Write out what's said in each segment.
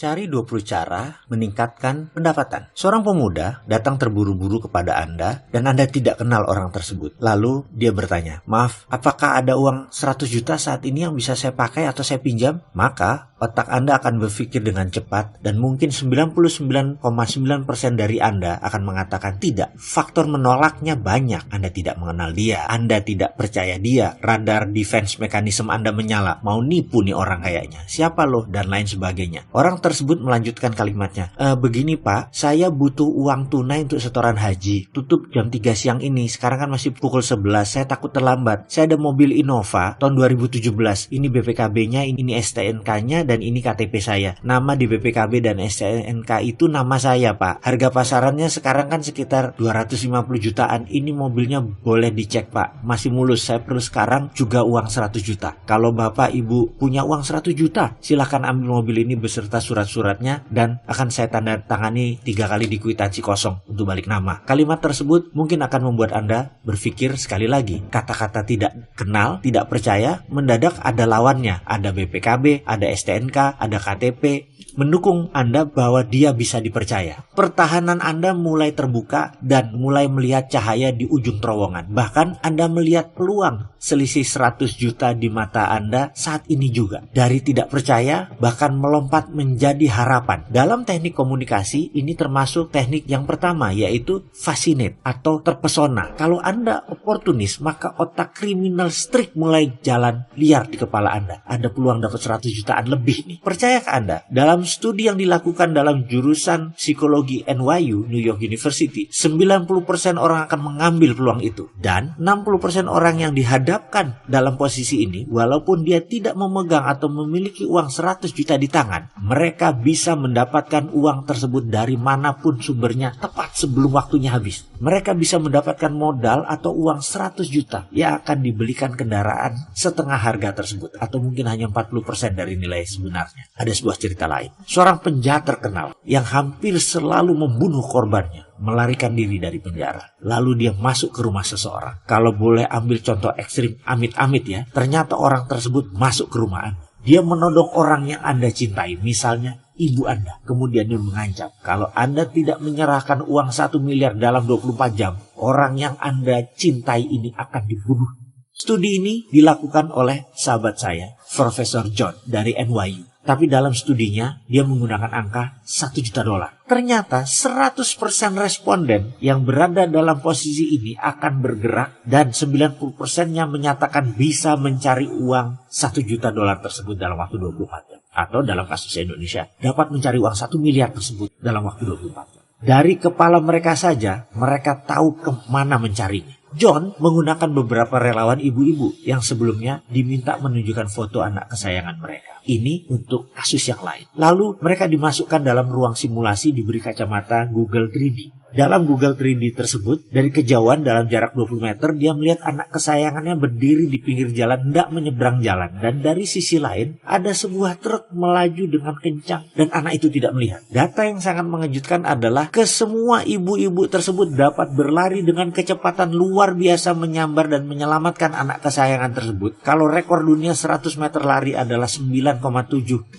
Cari 20 cara meningkatkan pendapatan. Seorang pemuda datang terburu-buru kepada Anda dan Anda tidak kenal orang tersebut. Lalu dia bertanya, "Maaf, apakah ada uang 100 juta saat ini yang bisa saya pakai atau saya pinjam?" Maka otak Anda akan berpikir dengan cepat dan mungkin 99,9% dari Anda akan mengatakan tidak. Faktor menolaknya banyak. Anda tidak mengenal dia, Anda tidak percaya dia, radar defense mekanisme Anda menyala, mau nipu nih orang kayaknya, siapa loh, dan lain sebagainya. Orang tersebut melanjutkan kalimatnya, "Begini Pak, saya butuh uang tunai untuk setoran haji, tutup jam 3 siang ini, sekarang kan masih pukul 11, saya takut terlambat, saya ada mobil Innova tahun 2017, ini BPKB-nya, ini STNK-nya, dan ini KTP saya. Nama di BPKB dan STNK itu nama saya Pak. Harga pasarannya sekarang kan sekitar 250 jutaan. Ini mobilnya boleh dicek Pak. Masih mulus, saya perlu sekarang juga uang 100 juta. Kalau Bapak Ibu punya uang 100 juta, silahkan ambil mobil ini beserta surat-suratnya dan akan saya tanda tangani 3 kali di kwitansi kosong untuk balik nama." Kalimat tersebut mungkin akan membuat Anda berpikir sekali lagi. Kata-kata tidak kenal, tidak percaya, mendadak ada lawannya. Ada BPKB, ada STNK, ada KTP, mendukung Anda bahwa dia bisa dipercaya. Pertahanan Anda mulai terbuka dan mulai melihat cahaya di ujung terowongan. Bahkan Anda melihat peluang selisih 100 juta di mata Anda saat ini juga. Dari tidak percaya bahkan melompat menjadi harapan. Dalam teknik komunikasi ini termasuk teknik yang pertama, yaitu fascinate atau terpesona. Kalau Anda oportunis, maka otak kriminal strik mulai jalan liar di kepala Anda. Ada peluang dapat 100 jutaan lebih nih. Percayakah Anda? Dalam studi yang dilakukan dalam jurusan psikologi NYU, New York University, 90% orang akan mengambil peluang itu. Dan 60% orang yang dihadapkan dalam posisi ini, walaupun dia tidak memegang atau memiliki uang 100 juta di tangan, mereka bisa mendapatkan uang tersebut dari manapun sumbernya tepat sebelum waktunya habis. Mereka bisa mendapatkan modal atau uang 100 juta yang akan dibelikan kendaraan setengah harga tersebut, atau mungkin hanya 40% dari nilai sebenarnya. Ada sebuah cerita lain. Seorang penjahat terkenal yang hampir selalu membunuh korbannya melarikan diri dari penjara. Lalu dia masuk ke rumah seseorang. Kalau boleh ambil contoh ekstrim, amit-amit ya, ternyata orang tersebut masuk ke rumah Anda. Dia menodong orang yang Anda cintai, misalnya ibu Anda. Kemudian dia mengancam, kalau Anda tidak menyerahkan uang 1 miliar dalam 24 jam, orang yang Anda cintai ini akan dibunuh. Studi ini dilakukan oleh sahabat saya, Profesor John dari NYU. Tapi dalam studinya, dia menggunakan angka 1 juta dolar. Ternyata 100% responden yang berada dalam posisi ini akan bergerak dan 90%-nya menyatakan bisa mencari uang 1 juta dolar tersebut dalam waktu 24 jam. Atau dalam kasus Indonesia, dapat mencari uang 1 miliar tersebut dalam waktu 24 jam. Dari kepala mereka saja, mereka tahu kemana mencarinya. John menggunakan beberapa relawan ibu-ibu yang sebelumnya diminta menunjukkan foto anak kesayangan mereka. Ini untuk kasus yang lain. Lalu mereka dimasukkan dalam ruang simulasi, diberi kacamata Google 3D. Dalam Google 3D tersebut, dari kejauhan dalam jarak 20 meter, dia melihat anak kesayangannya berdiri di pinggir jalan, hendak menyeberang jalan. Dan dari sisi lain, ada sebuah truk melaju dengan kencang dan anak itu tidak melihat. Data yang sangat mengejutkan adalah kesemua ibu-ibu tersebut dapat berlari dengan kecepatan luar biasa menyambar dan menyelamatkan anak kesayangan tersebut. Kalau rekor dunia 100 meter lari adalah 9,7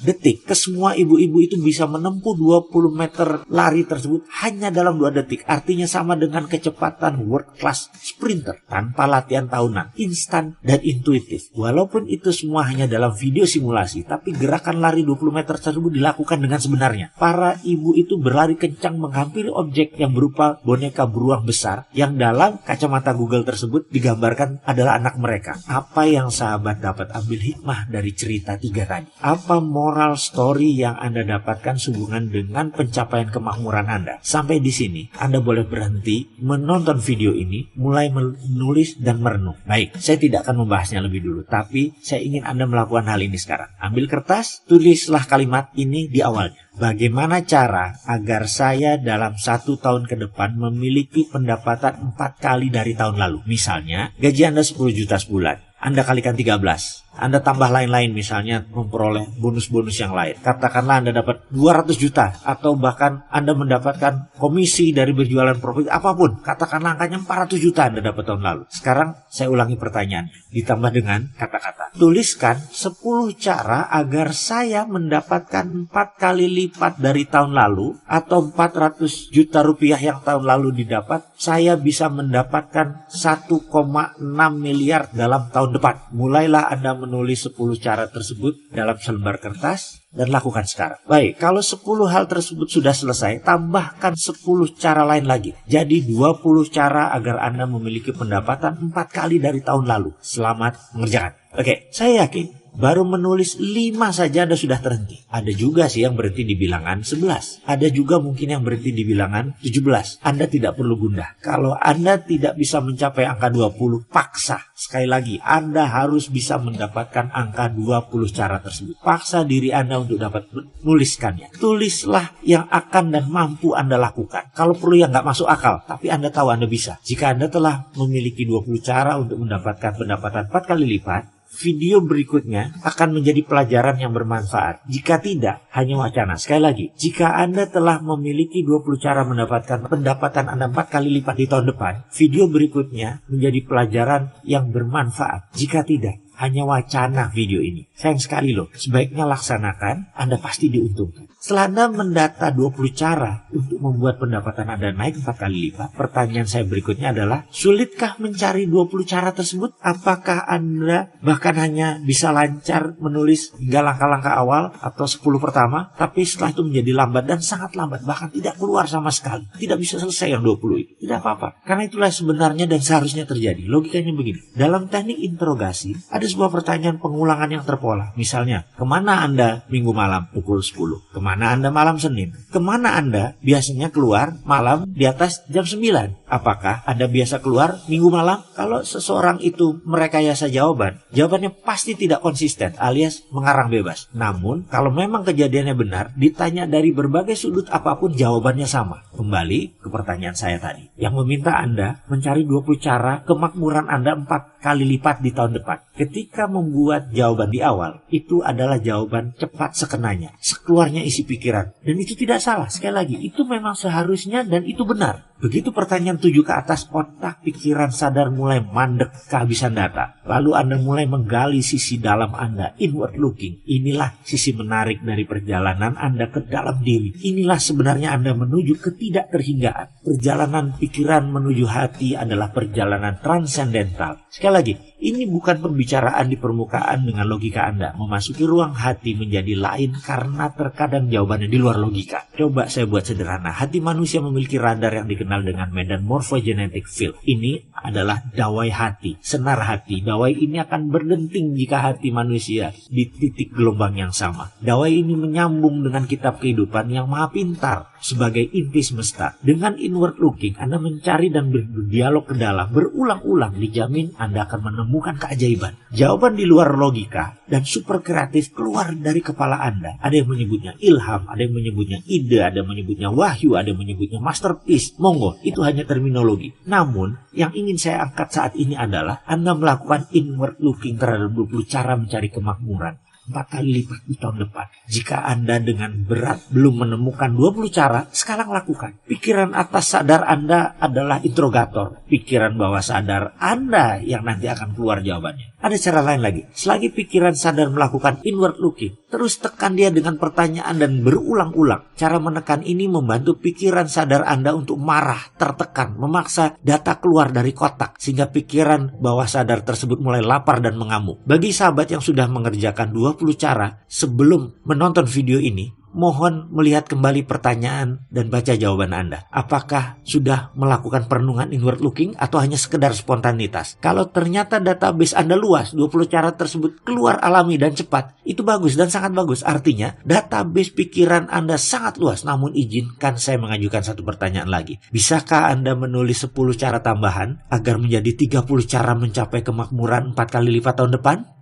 detik, kesemua ibu-ibu itu bisa menempuh 20 meter lari tersebut hanya dalam 2 detik. Artinya sama dengan kecepatan world class sprinter tanpa latihan tahunan, instan dan intuitif. Walaupun itu semua hanya dalam video simulasi, tapi gerakan lari 20 meter tersebut dilakukan dengan sebenarnya. Para ibu itu berlari kencang menghampiri objek yang berupa boneka beruang besar yang dalam kacamata Google tersebut digambarkan adalah anak mereka. Apa yang sahabat dapat ambil hikmah dari cerita 3 tadi? Apa moral story yang Anda dapatkan sehubungan dengan pencapaian kemakmuran Anda? Sampai di sini Anda boleh berhenti menonton video ini, mulai menulis dan merenung. Baik, saya tidak akan membahasnya lebih dulu, tapi saya ingin Anda melakukan hal ini sekarang. Ambil kertas, tulislah kalimat ini di awalnya. Bagaimana cara agar saya dalam 1 tahun ke depan memiliki pendapatan 4 kali dari tahun lalu? Misalnya, gaji Anda 10 juta sebulan, Anda kalikan 13. Anda tambah lain-lain, misalnya memperoleh bonus-bonus yang lain. Katakanlah Anda dapat 200 juta atau bahkan Anda mendapatkan komisi dari berjualan properti apapun. Katakanlah angkanya 400 juta Anda dapat tahun lalu. Sekarang saya ulangi pertanyaan, ditambah dengan kata-kata. Tuliskan 10 cara agar saya mendapatkan 4 kali lipat dari tahun lalu, atau 400 juta rupiah yang tahun lalu didapat, saya bisa mendapatkan 1,6 miliar dalam tahun depan. Mulailah Anda menulis 10 cara tersebut dalam selembar kertas dan lakukan sekarang. Baik, kalau 10 hal tersebut sudah selesai, tambahkan 10 cara lain lagi. Jadi 20 cara agar Anda memiliki pendapatan 4 kali dari tahun lalu. Selamat mengerjakan. Oke, saya yakin baru menulis 5 saja Anda sudah terhenti. Ada juga sih yang berhenti di bilangan 11. Ada juga mungkin yang berhenti di bilangan 17. Anda tidak perlu gundah. Kalau Anda tidak bisa mencapai angka 20, paksa. Sekali lagi, Anda harus bisa mendapatkan angka 20 cara tersebut. Paksa diri Anda untuk dapat menuliskannya. Tulislah yang akan dan mampu Anda lakukan. Kalau perlu yang nggak masuk akal, tapi Anda tahu Anda bisa. Jika Anda telah memiliki 20 cara untuk mendapatkan pendapatan 4 kali lipat, video berikutnya akan menjadi pelajaran yang bermanfaat. Jika tidak, hanya wacana. Sekali lagi, jika Anda telah memiliki 20 cara mendapatkan pendapatan Anda 4 kali lipat di tahun depan, video berikutnya menjadi pelajaran yang bermanfaat. Jika tidak, hanya wacana video ini. Sayang sekali loh, sebaiknya laksanakan, Anda pasti diuntungkan. Setelah Anda mendata 20 cara untuk membuat pendapatan Anda naik 4 kali lipat, pertanyaan saya berikutnya adalah, sulitkah mencari 20 cara tersebut? Apakah Anda bahkan hanya bisa lancar menulis hingga langkah-langkah awal atau 10 pertama, tapi setelah itu menjadi lambat dan sangat lambat, bahkan tidak keluar sama sekali, tidak bisa selesai yang 20 itu? Tidak apa-apa, karena itulah sebenarnya dan seharusnya terjadi. Logikanya begini, dalam teknik interogasi, ada sebuah pertanyaan pengulangan yang terpola. Misalnya, kemana Anda minggu malam pukul 10? Kemana Anda malam Senin? Kemana Anda biasanya keluar malam di atas jam 9? Apakah Anda biasa keluar minggu malam? Kalau seseorang itu merekayasa jawabannya pasti tidak konsisten alias mengarang bebas. Namun, kalau memang kejadiannya benar, ditanya dari berbagai sudut apapun jawabannya sama. Kembali ke pertanyaan saya tadi, yang meminta Anda mencari 20 cara kemakmuran Anda 4 kali lipat di tahun depan. Ketika membuat jawaban di awal, itu adalah jawaban cepat sekenanya, sekeluarnya isi pikiran. Dan itu tidak salah, sekali lagi, itu memang seharusnya dan itu benar. Begitu pertanyaan 7 ke atas, otak pikiran sadar mulai mandek kehabisan data. Lalu Anda mulai menggali sisi dalam Anda, inward looking. Inilah sisi menarik dari perjalanan Anda ke dalam diri. Inilah sebenarnya Anda menuju ketidakterhinggaan. Perjalanan pikiran menuju hati adalah perjalanan transendental. Sekali lagi, ini bukan pembicaraan di permukaan dengan logika Anda. Memasuki ruang hati menjadi lain karena terkadang jawabannya di luar logika. Coba saya buat sederhana. Hati manusia memiliki radar yang dikenal dengan medan morphogenetic field. Ini adalah dawai hati, senar hati. Dawai ini akan berdenting jika hati manusia di titik gelombang yang sama. Dawai ini menyambung dengan kitab kehidupan yang maha pintar sebagai inti semesta. Dengan inward looking, Anda mencari dan berdialog ke dalam, berulang-ulang, dijamin Anda akan menemukan keajaiban. Jawaban di luar logika dan super kreatif keluar dari kepala Anda. Ada yang menyebutnya ilham, ada yang menyebutnya ide, ada yang menyebutnya wahyu, ada yang menyebutnya masterpiece. Monggo, itu hanya terminologi. Namun, yang ingin saya angkat saat ini adalah Anda melakukan inward looking terhadap 20 cara mencari kemakmuran 4 kali lipat di tahun depan. Jika Anda dengan berat belum menemukan 20 cara, sekarang lakukan. Pikiran atas sadar Anda adalah interrogator. Pikiran bawah sadar Anda yang nanti akan keluar jawabannya. Ada cara lain lagi. Selagi pikiran sadar melakukan inward looking, terus tekan dia dengan pertanyaan dan berulang-ulang. Cara menekan ini membantu pikiran sadar Anda untuk marah, tertekan, memaksa data keluar dari kotak, sehingga pikiran bawah sadar tersebut mulai lapar dan mengamuk. Bagi sahabat yang sudah mengerjakan 20 cara sebelum menonton video ini, mohon melihat kembali pertanyaan dan baca jawaban Anda. Apakah sudah melakukan perenungan inward looking atau hanya sekedar spontanitas? Kalau ternyata database Anda luas, 20 cara tersebut keluar alami dan cepat, itu bagus dan sangat bagus. Artinya, database pikiran Anda sangat luas. Namun izinkan saya mengajukan satu pertanyaan lagi. Bisakah Anda menulis 10 cara tambahan agar menjadi 30 cara mencapai kemakmuran 4 kali lipat tahun depan?